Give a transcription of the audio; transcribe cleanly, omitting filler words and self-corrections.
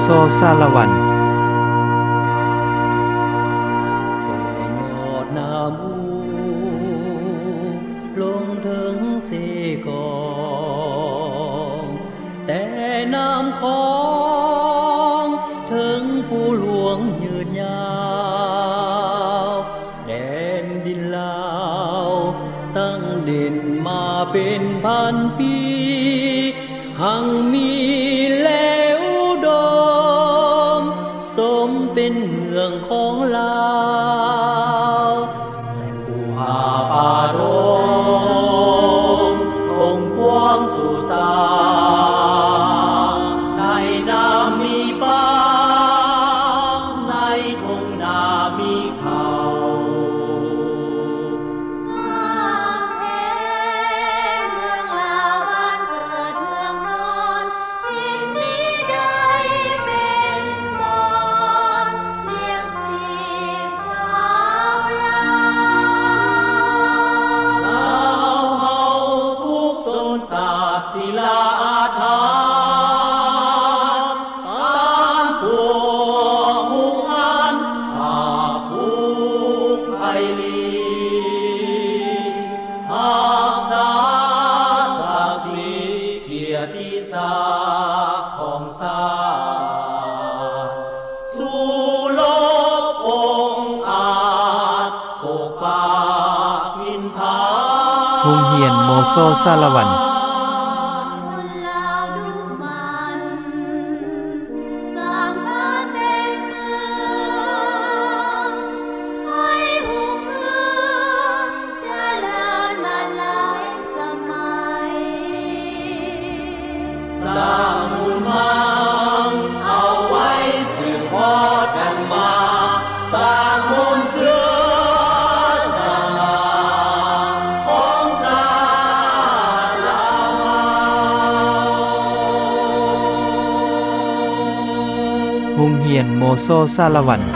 โซซาลาวันแต่ยอดนามูลงถึงเสกองแต่น้ำของถึงผู้หลวงยืนยาวแดนดินลาวตั้งเด่นมาเป็นพันปีหังมีแล้วดมสมเป็นเมืองของลาวแต่ผู้หาป่าดงองค์กว้างสุดตาในน้ำมีป่าในทุ่งนามีเขาศิลาอาถรรพ์การปวงหุงอันหาภูมิไพลีหากษาศักดิ์ศรีเกียรติศักดิ์ของชาติสู่โลกองค์อาจปกปักทินฐาน ฮุงเฮียนโมโซซาลาวันสร้างบุญมาเอาไว้สืบทอดกันมาสร้างบุญเสือสร้างมาของชาติลาวฮุงเฮียนโมโซซาลาวัน